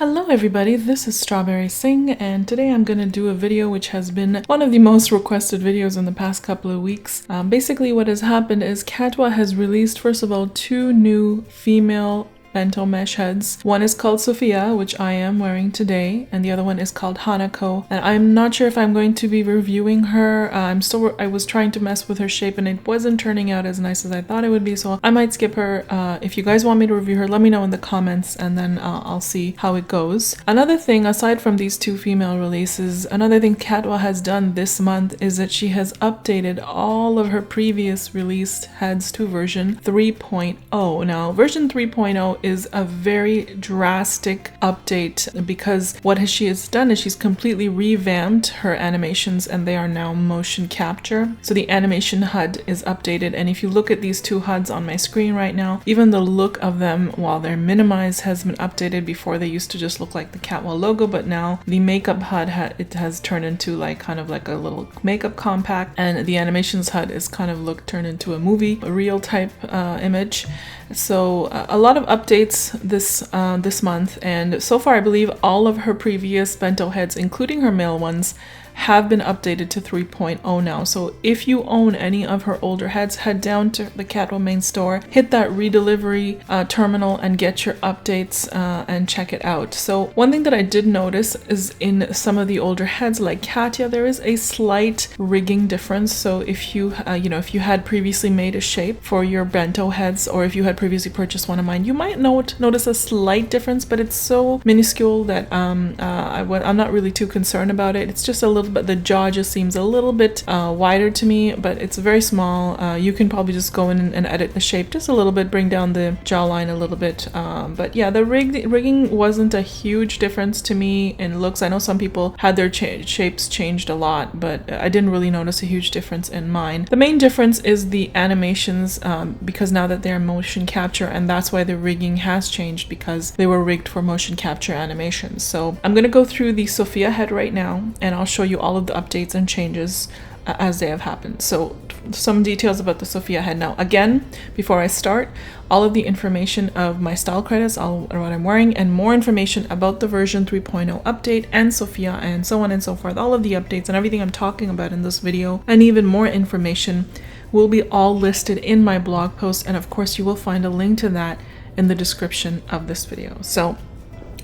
Hello everybody, this is Strawberry Singh, and today I'm going to do a video which has been one of the most requested videos in the past couple of weeks. Basically what has happened is Catwa has released, first of all, two new female bento mesh heads. One is called Sofia, which I am wearing today, and the other one is called Hanako. And I'm not sure if I'm going to be reviewing her. I was trying to mess with her shape and it wasn't turning out as nice as I thought it would be, so I might skip her. If you guys want me to review her, let me know in the comments and then I'll see how it goes. Another thing, aside from these two female releases, another thing Catwa has done this month is that she has updated all of her previous released heads to version 3.0. Now, version 3.0 is a very drastic update because what she has done is she's completely revamped her animations and they are now motion capture. So the animation HUD is updated, and if you look at these two HUDs on my screen right now, even the look of them while they're minimized has been updated. Before they used to just look like the Catwa logo, but now the makeup HUD has turned into kind of like a little makeup compact, and the animations HUD is kind of turned into a real type image. So a lot of updates this month, and so far I believe all of her previous bento heads, including her male ones, have been updated to 3.0 now. So if you own any of her older heads, head down to the Catwa main store, hit that redelivery terminal and get your updates and check it out. So one thing that I did notice is in some of the older heads like Catwa, there is a slight rigging difference. So if you if you had previously made a shape for your bento heads, or if you had previously purchased one of mine, you might notice a slight difference, but it's so minuscule that I'm not really too concerned about it. It's just a little bit, the jaw just seems a little bit wider to me, but it's very small. You can probably just go in and edit the shape just a little bit, bring down the jawline a little bit. But yeah, the rigging wasn't a huge difference to me in looks. I know some people had their shapes changed a lot, but I didn't really notice a huge difference in mine. The main difference is the animations, because now that they're motion capture, and that's why the rigging has changed, because they were rigged for motion capture animations. So I'm going to go through the Sofia head right now and I'll show you all of the updates and changes as they have happened. So some details about the Sofia head. Now again, before I start, all of the information of my style credits, what I'm wearing, and more information about the version 3.0 update and Sofia and so on and so forth, all of the updates and everything I'm talking about in this video, and even more information will be all listed in my blog post, and of course you will find a link to that in the description of this video. So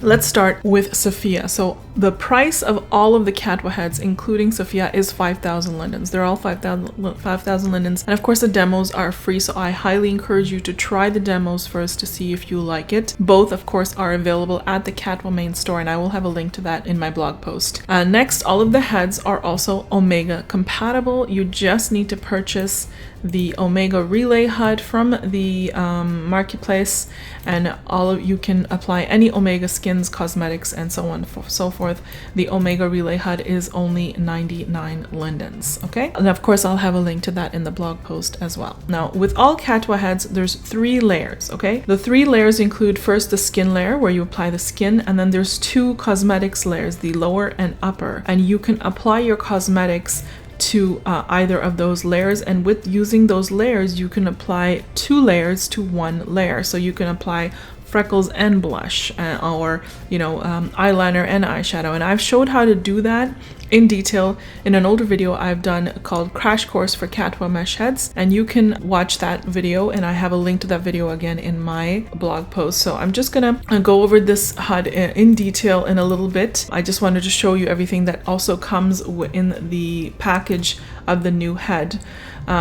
let's start with Sofia. So the price of all of the Catwa heads, including Sofia, is 5,000 lindens. They're all 5,000 lindens. And of course the demos are free, so I highly encourage you to try the demos first to see if you like it. Both, of course, are available at the Catwa main store, and I will have a link to that in my blog post. Next, all of the heads are also Omega compatible. You just need to purchase the Omega Relay HUD from the marketplace, and you can apply any Omega skins, cosmetics, and so on and so forth. The Omega Relay HUD is only 99 lindens. Okay, and of course I'll have a link to that in the blog post as well. Now, with all Catwa heads, there's 3 layers. Okay, the 3 layers include first the skin layer where you apply the skin, and then there's 2 cosmetics layers, the lower and upper, and you can apply your cosmetics to either of those layers, and with using those layers you can apply 2 layers to 1 layer. So you can apply freckles and blush, or eyeliner and eyeshadow, and I've showed how to do that in detail in an older video I've done called Crash Course for Catwa Mesh Heads, and you can watch that video, and I have a link to that video again in my blog post. So I'm just gonna go over this HUD in detail in a little bit. I just wanted to show you everything that also comes in the package of the new head.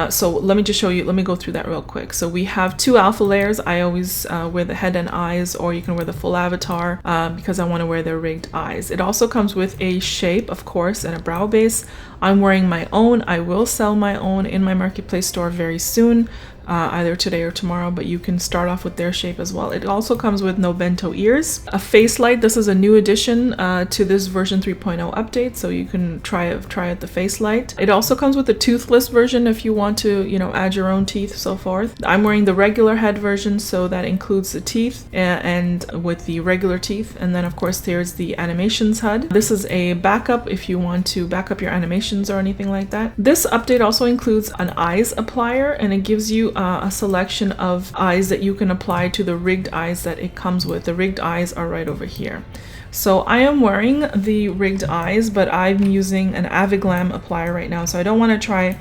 So let me just show you, let me go through that real quick. So we have 2 alpha layers. I always wear the head and eyes, or you can wear the full avatar because I want to wear the rigged eyes. It also comes with a shape, of course, and a brow base. I'm wearing my own. I will sell my own in my marketplace store very soon. Either today or tomorrow, but you can start off with their shape as well. It also comes with no bento ears. A face light, this is a new addition to this version 3.0 update, so you can try out the face light. It also comes with a toothless version if you want to, add your own teeth, so forth. I'm wearing the regular head version, so that includes the teeth and with the regular teeth, and then of course there's the animations HUD. This is a backup if you want to back up your animations or anything like that. This update also includes an eyes applier, and it gives you a selection of eyes that you can apply to the rigged eyes that it comes with. The rigged eyes are right over here. So I am wearing the rigged eyes, but I'm using an Aviglam applier right now. So I don't want to try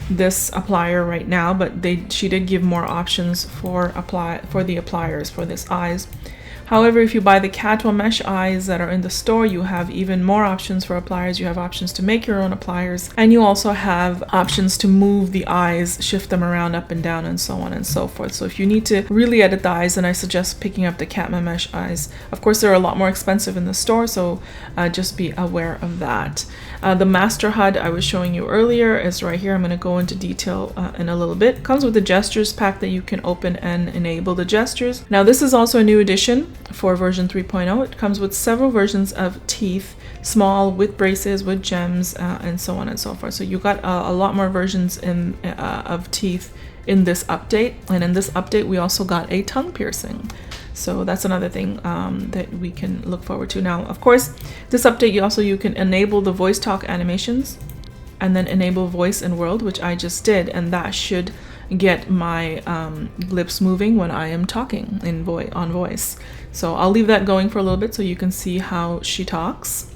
this applier right now, but she did give more options for the appliers for this eyes. However, if you buy the Catwa mesh eyes that are in the store, you have even more options for appliers. You have options to make your own appliers, and you also have options to move the eyes, shift them around up and down, and so on and so forth. So if you need to really edit the eyes, then I suggest picking up the Catwa mesh eyes. Of course, they're a lot more expensive in the store, so just be aware of that. The master HUD I was showing you earlier is right here. I'm going to go into detail in a little bit. It comes with the gestures pack that you can open and enable the gestures. Now this is also a new addition for version 3.0. It comes with several versions of teeth, small, with braces, with gems, and so on and so forth. So you got a lot more versions of teeth in this update. And in this update, we also got a tongue piercing. So that's another thing that we can look forward to. Now, of course, this update, you can enable the voice talk animations and then enable voice in world, which I just did, and that should get my lips moving when I am talking on voice. So I'll leave that going for a little bit so you can see how she talks.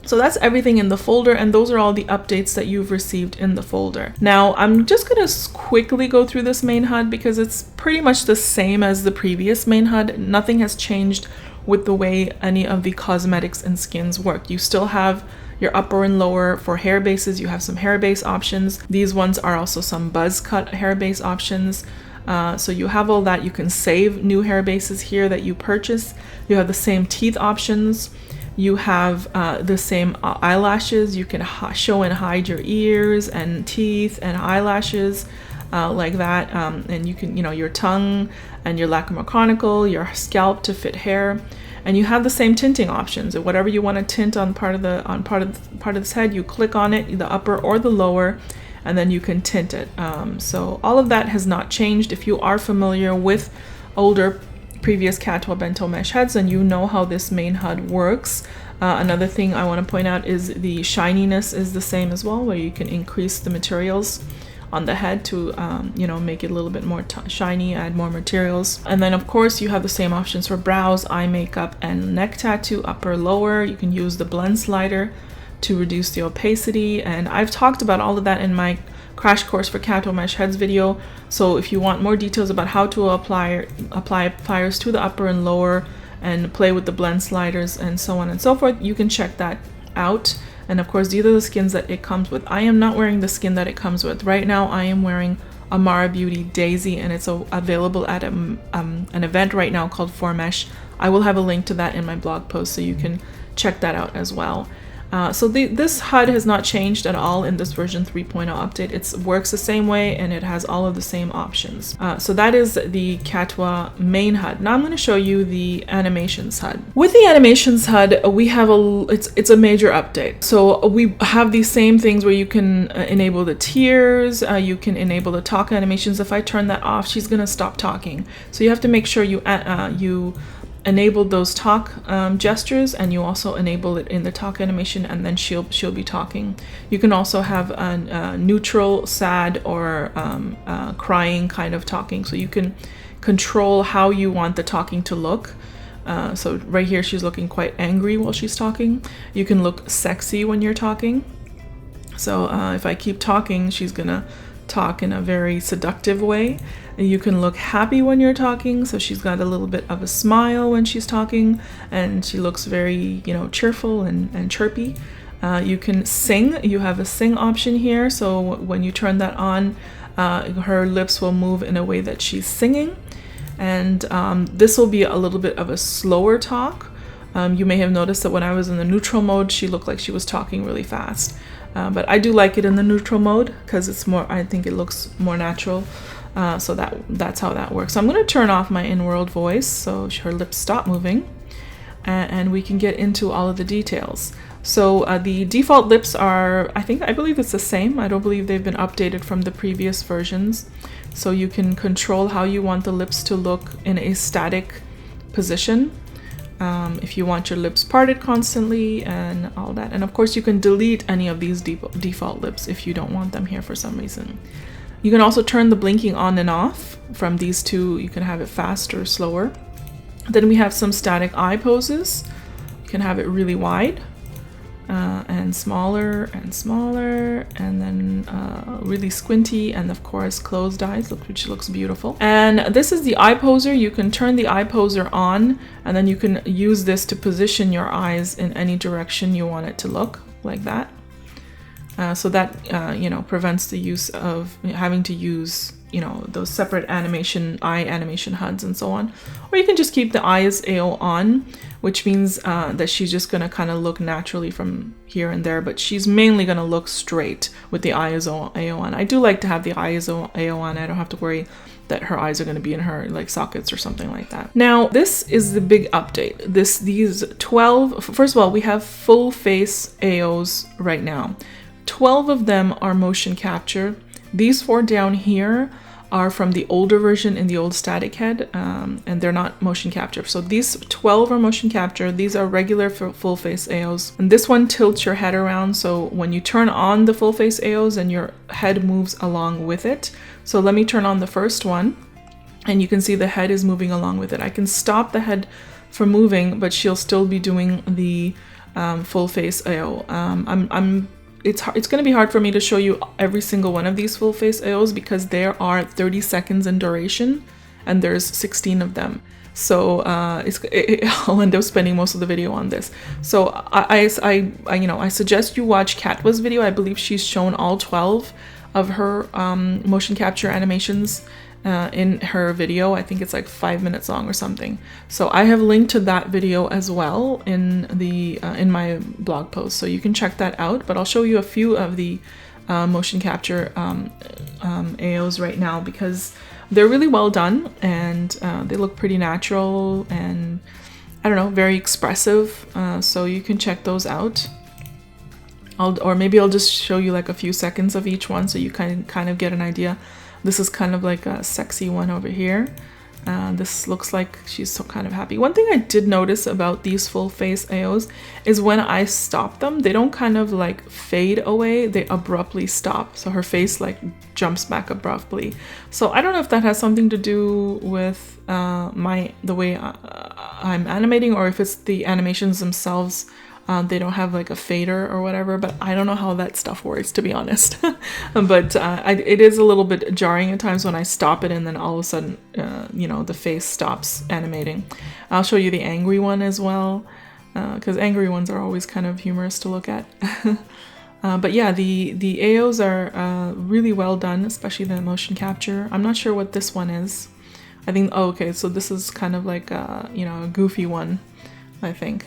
So that's everything in the folder, and those are all the updates that you've received in the folder. Now I'm just gonna quickly go through this main HUD because it's pretty much the same as the previous main HUD. Nothing has changed with the way any of the cosmetics and skins work. You still have your upper and lower for hair bases. You have some hair base options. These ones are also some buzz cut hair base options. So you have all that. You can save new hair bases here that you purchase. You have the same teeth options. You have the same eyelashes. You can show and hide your ears and teeth and eyelashes like that. And you can, your tongue and your lacrimal chronicle, your scalp to fit hair. And you have the same tinting options. Whatever you want to tint on part of this head, you click on it, the upper or the lower, and then you can tint it. So all of that has not changed. If you are familiar with older previous Catwa Bento mesh heads, and you know how this main HUD works. Another thing I want to point out is the shininess is the same as well, where you can increase the materials on the head to make it a little bit more shiny, add more materials. And then of course you have the same options for brows, eye makeup, and neck tattoo, upper, lower. You can use the blend slider to reduce the opacity, and I've talked about all of that in my crash course for Catwa mesh heads video. So if you want more details about how to apply appliers to the upper and lower and play with the blend sliders and so on and so forth, you can check that out. And of course, these are the skins that it comes with. I am not wearing the skin that it comes with. Right now, I am wearing Amara Beauty Daisy, and it's available at an event right now called 4Mesh. I will have a link to that in my blog post, so you can check that out as well. So this HUD has not changed at all in this version 3.0 update. It works the same way, and it has all of the same options. So that is the Catwa main HUD. Now I'm going to show you the animations HUD. With the animations HUD, we have it's a major update. So we have these same things where you can enable the tears, you can enable the talk animations. If I turn that off, she's going to stop talking. So you have to make sure you enable those talk gestures, and you also enable it in the talk animation, and then she'll be talking. You can also have a neutral, sad, or crying kind of talking, so you can control how you want the talking to look. So right here she's looking quite angry while she's talking. You can look sexy when you're talking. So if I keep talking, she's gonna talk in a very seductive way. You can look happy when you're talking, so she's got a little bit of a smile when she's talking, and she looks very, cheerful and chirpy. You can sing. You have a sing option here, so when you turn that on, her lips will move in a way that she's singing, and this will be a little bit of a slower talk. You may have noticed that when I was in the neutral mode, she looked like she was talking really fast. But I do like it in the neutral mode because it's more, I think it looks more natural. So that's how that works. So I'm going to turn off my in-world voice so her lips stop moving, and we can get into all of the details. So the default lips are, I believe it's the same. I don't believe they've been updated from the previous versions. So you can control how you want the lips to look in a static position. If you want your lips parted constantly and all that. And of course you can delete any of these default lips if you don't want them here for some reason. You can also turn the blinking on and off. From these two, you can have it fast or slower. Then we have some static eye poses. You can have it really wide and smaller, and then really squinty, and of course closed eyes, which looks beautiful. And this is the eye poser. You can turn the eye poser on, and then you can use this to position your eyes in any direction you want it to look, like that. So that you know, prevents the use of having to use, you know, those separate eye animation HUDs and so on. Or you can just keep the Face AO on, which means that she's just going to kind of look naturally from here and there, but she's mainly going to look straight with the Face AO on. I do like to have the Face AO on. I don't have to worry that her eyes are going to be in her like sockets or something like that. Now, this is the big update. These 12, first of all, we have full face AOs right now. 12 of them are motion capture. These 4 down here are from the older version in the old static head, and they're not motion capture. So these 12 are motion capture. These are regular full face AOs. And this one tilts your head around, so when you turn on the full face AOs, and your head moves along with it. So let me turn on the first one, and you can see the head is moving along with it. I can stop the head from moving, but she'll still be doing the full face AO. It's going to be hard for me to show you every single one of these full face AOs because there are 30 seconds in duration and there's 16 of them. So I'll end up spending most of the video on this. So I suggest you watch Catwa's video. I believe she's shown all 12 of her motion capture animations in her video. I think it's like 5 minutes long or something. So I have linked to that video as well in the in my blog post, so you can check that out. But I'll show you a few of the motion capture AOs right now because they're really well done, and they look pretty natural and, I don't know, very expressive. So you can check those out. Or maybe I'll just show you like a few seconds of each one so you can kind of get an idea. This is kind of like a sexy one over here. This looks like she's so kind of happy. One thing I did notice about these full face AOs is when I stop them, they don't kind of like fade away, they abruptly stop. So her face like jumps back abruptly. So I don't know if that has something to do with the way I'm animating, or if it's the animations themselves. They don't have like a fader or whatever, but I don't know how that stuff works, to be honest. But it is a little bit jarring at times when I stop it and then all of a sudden, you know, the face stops animating. I'll show you the angry one as well, because angry ones are always kind of humorous to look at. But yeah, the AOs are really well done, especially the motion capture. I'm not sure what this one is. I think, oh, okay, so this is kind of like a, you know, a goofy one, I think.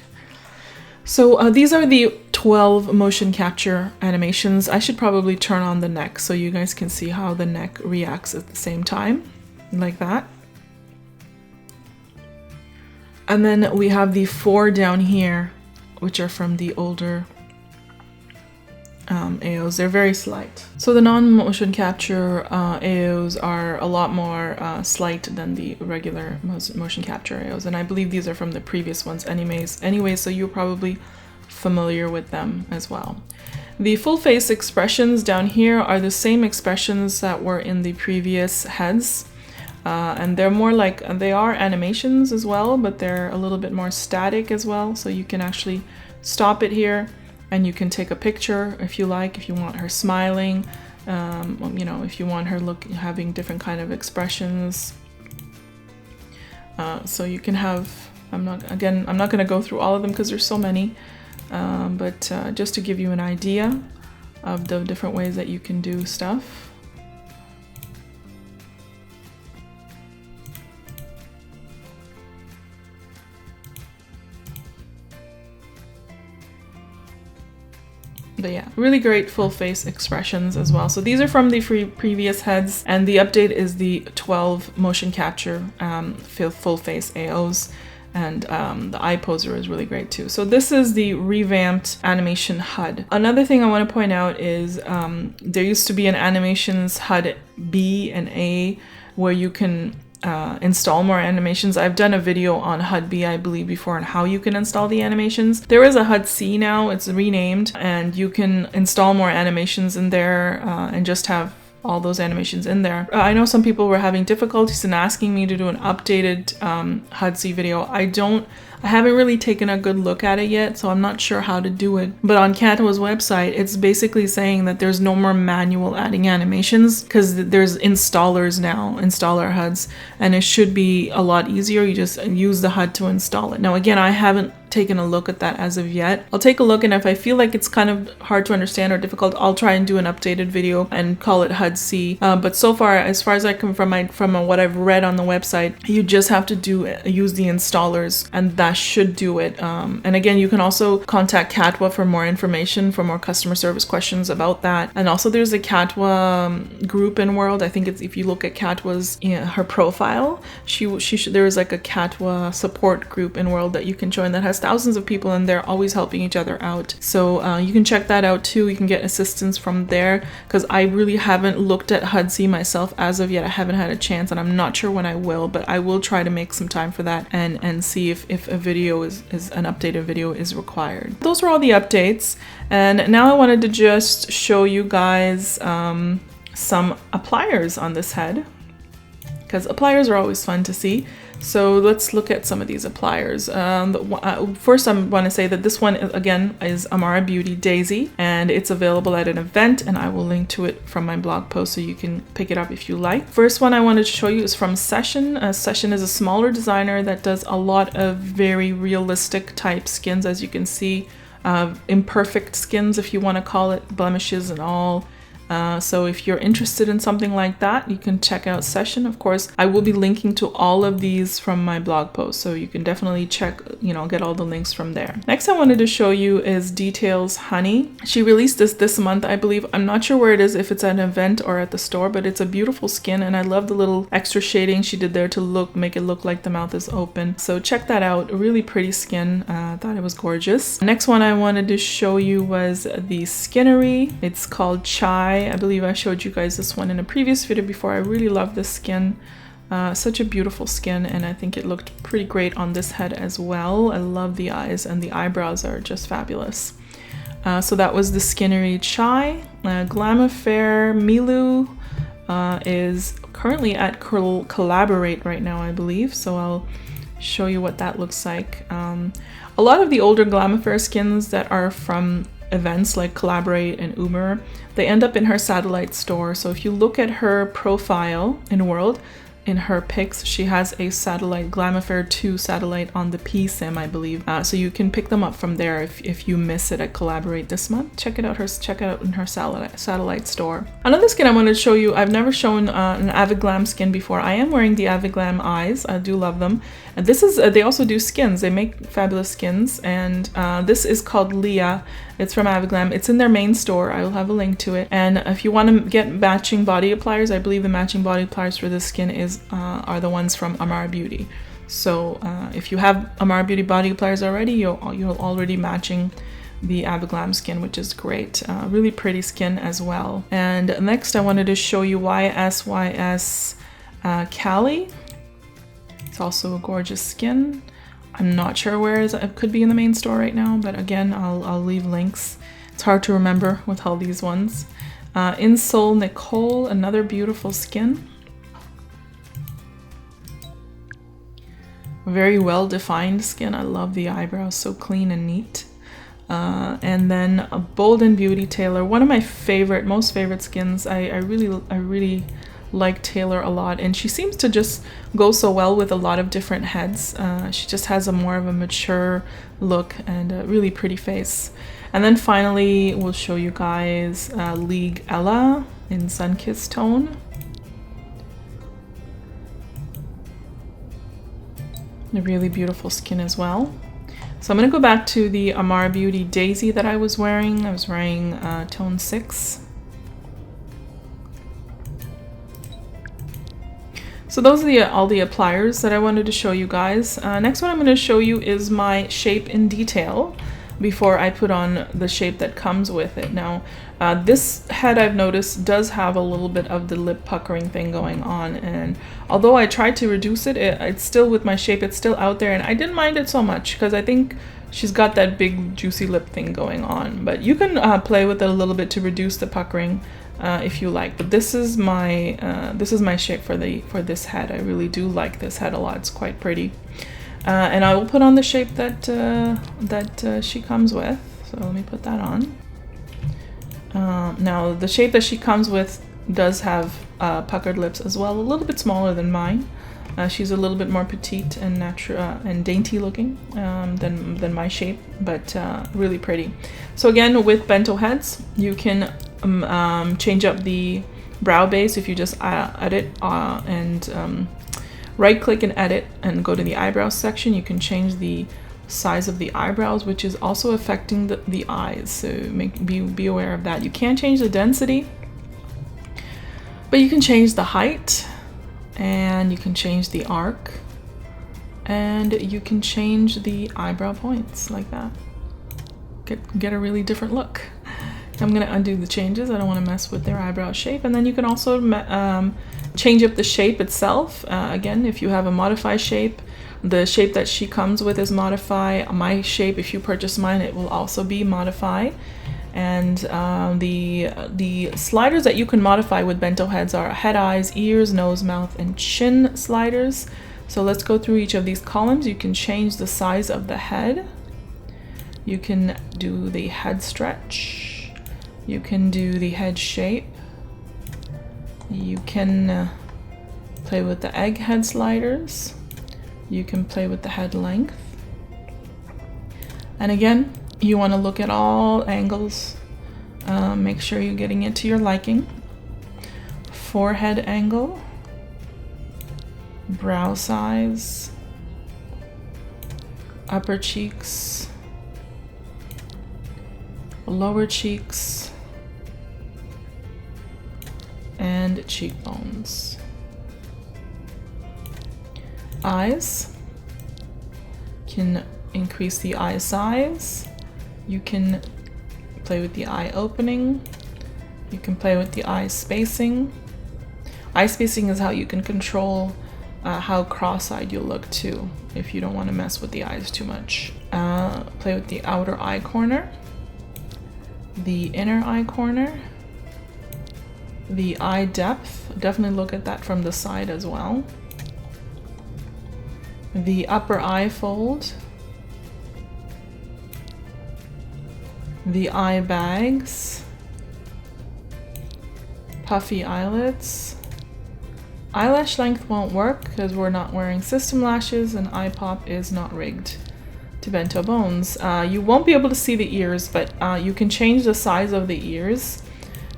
So these are the 12 motion capture animations. I should probably turn on the neck so you guys can see how the neck reacts at the same time, like that. And then we have the 4 down here, which are from the older AOs. They're very slight. So the non-motion capture AOs are a lot more slight than the regular motion capture AOs, and I believe these are from the previous ones anyway, so you're probably familiar with them as well. The full face expressions down here are the same expressions that were in the previous heads, and they're more like, they are animations as well, but they're a little bit more static as well, so you can actually stop it here and you can take a picture if you like, if you want her smiling, you know, if you want her having different kind of expressions. So you can have, I'm not going to go through all of them because there's so many, but just to give you an idea of the different ways that you can do stuff. But yeah, really great full face expressions as well. So these are from the previous heads, and the update is the 12 motion capture full face AOs, and the eye poser is really great too. So this is the revamped animation HUD. Another thing I want to point out is there used to be an animations HUD B and A where you can install more animations. I've done a video on HUD B, I believe, before on how you can install the animations. There is a HUD C now, it's renamed, and you can install more animations in there and just have all those animations in there. I know some people were having difficulties in asking me to do an updated HUD-C video. I haven't really taken a good look at it yet, so I'm not sure how to do it. But on Catwa's website, it's basically saying that there's no more manual adding animations because there's installers now, installer HUDs, and it should be a lot easier. You just use the HUD to install it. Now, again, I haven't taken a look at that as of yet. I'll take a look, and if I feel like it's kind of hard to understand or difficult, I'll try and do an updated video and call it HUD-C. But so far, as far as I can from what I've read on the website, you just have to use the installers, and that should do it. And again, you can also contact Catwa for more information, for more customer service questions about that. And also, there's a Catwa group in World. I think it's, if you look at Catwa's her profile, there is like a Catwa support group in World that you can join that has thousands of people, and they're always helping each other out. So you can check that out too. You can get assistance from there, because I really haven't looked at HUD-C myself as of yet. I haven't had a chance, and I'm not sure when I will, but I will try to make some time for that and see if a video is an updated video is required. Those were all the updates, and now I wanted to just show you guys some appliers on this head, because appliers are always fun to see. So let's look at some of these appliers. First, I want to say that this one, again, is Amara Beauty Daisy, and it's available at an event, and I will link to it from my blog post so you can pick it up if you like. First one I wanted to show you is from Session. Session is a smaller designer that does a lot of very realistic type skins, as you can see, imperfect skins, if you want to call it, blemishes and all. So if you're interested in something like that, you can check out Session. Of course, I will be linking to all of these from my blog post, so you can definitely check, get all the links from there. Next, I wanted to show you is Details Honey. She released this month, I believe. I'm not sure where it is, if it's at an event or at the store, but it's a beautiful skin, and I love the little extra shading she did there to make it look like the mouth is open. So check that out. A really pretty skin. I thought it was gorgeous. Next one I wanted to show you was the Skinnery. It's called Chai. I believe I showed you guys this one in a previous video before. I really love this skin. Such a beautiful skin, and I think it looked pretty great on this head as well. I love the eyes, and the eyebrows are just fabulous. So that was the Skinnery Chai. Glamifair Milu is currently at Collaborate right now, I believe. So I'll show you what that looks like. A lot of the older Glamifair skins that are from events like Collaborate and Umer, they end up in her satellite store. So if you look at her profile in World, in her pics, she has a satellite, Glamifair 2 satellite on the P-Sim, I believe. So you can pick them up from there if you miss it at Collaborate this month. Check it out in her satellite store. Another skin I wanted to show you, I've never shown an Aviglam skin before. I am wearing the Aviglam eyes. I do love them. And this is, they also do skins. They make fabulous skins. And this is called Leah. It's from Aviglam. It's in their main store. I will have a link to it. And if you want to get matching body appliers, I believe the matching body appliers for this skin are the ones from Amara Beauty. So if you have Amara Beauty body appliers already, you're already matching the Aviglam skin, which is great. Really pretty skin as well. And next I wanted to show you YSYS Cali. It's also a gorgeous skin. I'm not sure where it could be in the main store right now, but again, I'll leave links. It's hard to remember with all these ones. Insole Nicole, another beautiful skin. Very well defined skin. I love the eyebrows, so clean and neat. And then a Bold and Beauty Taylor, one of my most favorite skins. I really like Taylor a lot, and she seems to just go so well with a lot of different heads. She just has more of a mature look and a really pretty face. And then finally we'll show you guys League Ella in Sunkissed Tone. A really beautiful skin as well. So I'm going to go back to the Amara Beauty Daisy that I was wearing. I was wearing Tone 6. So those are all the appliers that I wanted to show you guys. Next one I'm going to show you is my shape in detail before I put on the shape that comes with it. Now, this head I've noticed does have a little bit of the lip puckering thing going on, and although I tried to reduce it, it's still, with my shape, it's still out there, and I didn't mind it so much because I think she's got that big juicy lip thing going on. But you can play with it a little bit to reduce the puckering. if you like. But this is my shape for this head. I really do like this head a lot. It's quite pretty. And I will put on the shape that she comes with. So let me put that on. Now the shape that she comes with does have puckered lips as well, a little bit smaller than mine. She's a little bit more petite and natural and dainty looking than my shape, but really pretty. So again, with bento heads, you can change up the brow base if you just edit and right click and edit and go to the eyebrows section. You can change the size of the eyebrows, which is also affecting the eyes, so be aware of that. You can't change the density, but you can change the height, and you can change the arc, and you can change the eyebrow points like that. Get a really different look. I'm gonna undo the changes. I don't want to mess with their eyebrow shape. And then you can also change up the shape itself. Again, if you have a modify shape, the shape that she comes with is modify. My shape, if you purchase mine, it will also be modify. And the sliders that you can modify with bento heads are head, eyes, ears, nose, mouth, and chin sliders. So let's go through each of these columns. You can change the size of the head. You can do the head stretch. You can do the head shape. You can play with the egg head sliders. You can play with the head length. And again, you want to look at all angles. Make sure you're getting it to your liking. Forehead angle. Brow size. Upper cheeks. Lower cheeks. And cheekbones. Eyes. Can increase the eye size. You can play with the eye opening. You can play with the eye spacing. Eye spacing is how you can control how cross-eyed you'll look too, if you don't want to mess with the eyes too much. Play with the outer eye corner, the inner eye corner, the eye depth. Definitely look at that from the side as well. The upper eye fold, the eye bags, puffy eyelids. Eyelash length won't work because we're not wearing system lashes, and eye pop is not rigged to bento bones. You won't be able to see the ears, but you can change the size of the ears.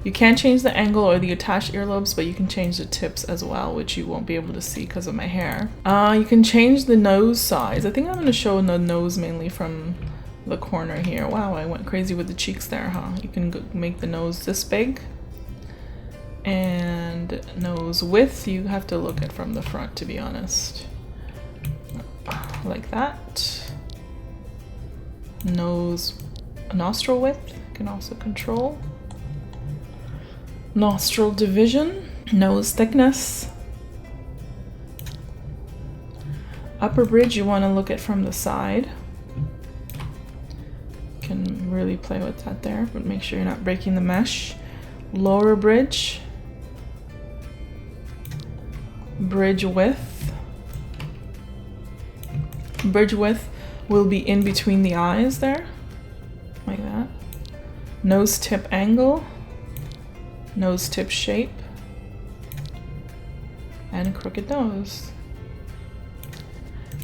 You can't change the angle or the attached earlobes, but you can change the tips as well, which you won't be able to see because of my hair. You can change the nose size. I think I'm going to show the nose mainly from the corner here. Wow, I went crazy with the cheeks there, huh? You can make the nose this big. And nose width, you have to look at from the front, to be honest. Like that. Nostril width, you can also control. Nostril division, nose thickness. Upper bridge, you want to look at from the side. You can really play with that there, but make sure you're not breaking the mesh. Lower bridge. Bridge width. Bridge width will be in between the eyes there, like that. Nose tip angle. Nose tip shape. And crooked nose.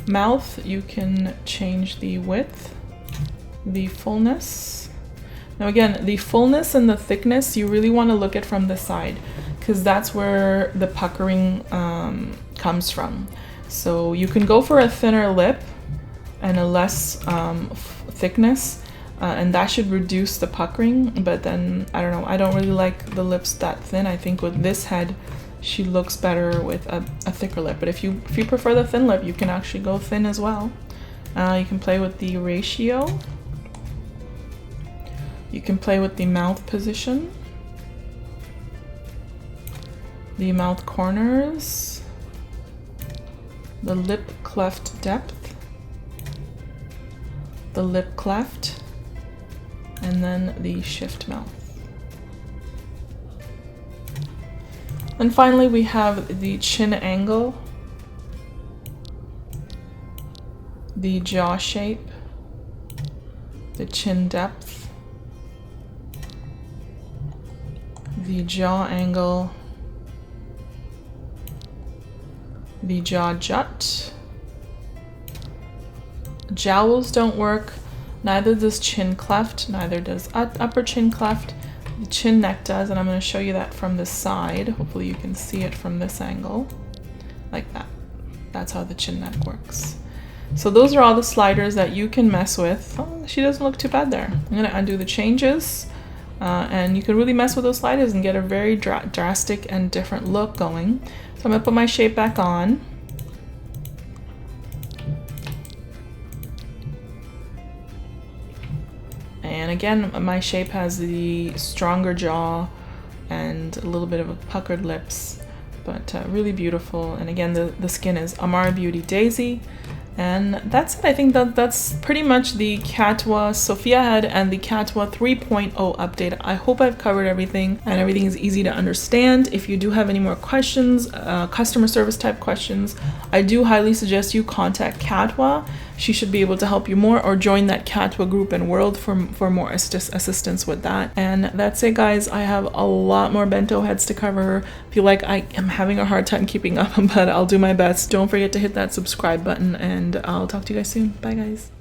Mouth, you can change the width, the fullness. Now again, the fullness and the thickness, you really want to look at from the side, because that's where the puckering comes from. So you can go for a thinner lip and a less thickness, and that should reduce the puckering. But then, I don't know, I don't really like the lips that thin. I think with this head, she looks better with a thicker lip. But if you prefer the thin lip, you can actually go thin as well. You can play with the ratio. You can play with the mouth position. The mouth corners, the lip cleft depth, the lip cleft, and then the shift mouth. And finally, we have the chin angle, the jaw shape, the chin depth, the jaw angle, the jaw jut. Jowls don't work, neither does chin cleft, neither does upper chin cleft. The chin neck does, and I'm going to show you that from the side. Hopefully you can see it from this angle, like that. That's how the chin neck works. So those are all the sliders that you can mess with. Oh, she doesn't look too bad there. I'm going to undo the changes, and you can really mess with those sliders and get a very drastic and different look going. So I'm going to put my shape back on. And again, my shape has the stronger jaw and a little bit of a puckered lips, but really beautiful. And again, the skin is Amara Beauty Daisy. And that's it. I think that's pretty much the Catwa Sofia head and the Catwa 3.0 update. I hope I've covered everything and everything is easy to understand. If you do have any more questions, customer service type questions, I do highly suggest you contact Catwa. She should be able to help you more, or join that Catwa group and world for more assistance with that. And that's it, guys. I have a lot more Bento heads to cover. I feel like I am having a hard time keeping up, but I'll do my best. Don't forget to hit that subscribe button, and I'll talk to you guys soon. Bye, guys.